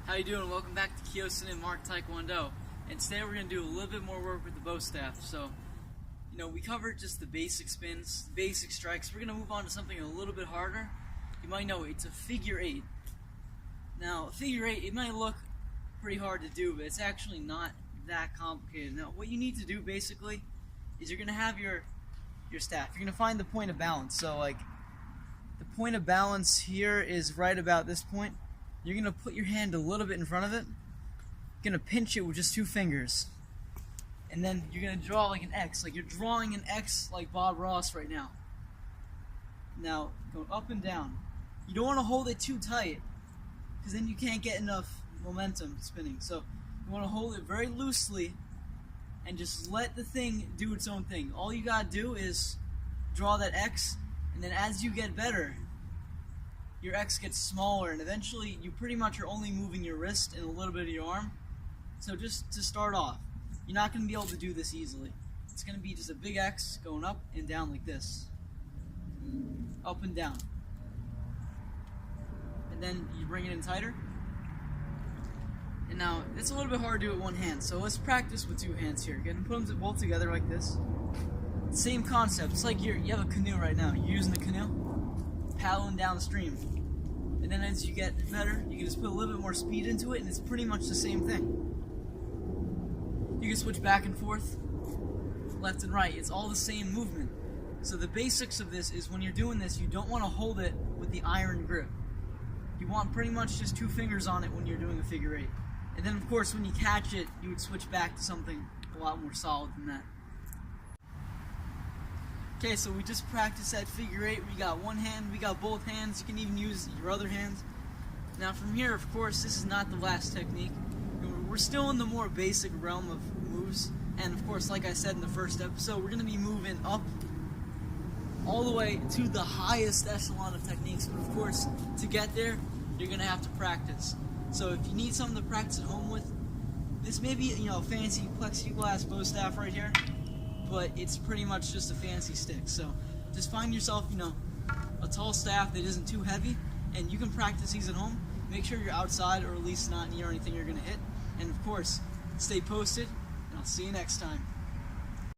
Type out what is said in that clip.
How you doing? Welcome back to Kyosin and Mark Taekwondo. And today we're going to do a little bit more work with the bow staff. So, we covered just the basic spins, basic strikes. We're going to move on to something a little bit harder. You might know it's a figure eight. Now, a figure eight, it might look pretty hard to do, but it's actually not that complicated. Now, what you need to do basically is you're going to have your staff. You're going to find the point of balance. So, the point of balance here is right about this point. You're going to put your hand a little bit in front of it. You're going to pinch it with just two fingers. And then you're going to draw like an X. Like you're drawing an X like Bob Ross right now. Now, go up and down. You don't want to hold it too tight, because then you can't get enough momentum spinning. So you want to hold it very loosely and just let the thing do its own thing. All you got to do is draw that X, and then as you get better, your X gets smaller, and eventually you pretty much are only moving your wrist and a little bit of your arm. So just to start off, you're not going to be able to do this easily. It's going to be just a big X going up and down like this. Up and down. And then you bring it in tighter. And now, it's a little bit hard to do with one hand, so let's practice with two hands here. Again, put them both together like this. Same concept. It's like you have a canoe right now. You're using the canoe, paddling down the stream. And then as you get better, you can just put a little bit more speed into it, and it's pretty much the same thing. You can switch back and forth, left and right. It's all the same movement. So the basics of this is when you're doing this, you don't want to hold it with the iron grip. You want pretty much just two fingers on it when you're doing a figure eight. And then of course when you catch it, you would switch back to something a lot more solid than that. Okay, so we just practiced that figure eight. We got one hand, we got both hands. You can even use your other hands. Now from here, of course, this is not the last technique. We're still in the more basic realm of moves. And of course, like I said in the first episode, we're going to be moving up all the way to the highest echelon of techniques. But of course, to get there, you're going to have to practice. So if you need something to practice at home with, this may be, a fancy plexiglass bow staff right here, but it's pretty much just a fancy stick. So just find yourself, a tall staff that isn't too heavy, and you can practice these at home. Make sure you're outside, or at least not near anything you're going to hit. And of course, stay posted, and I'll see you next time.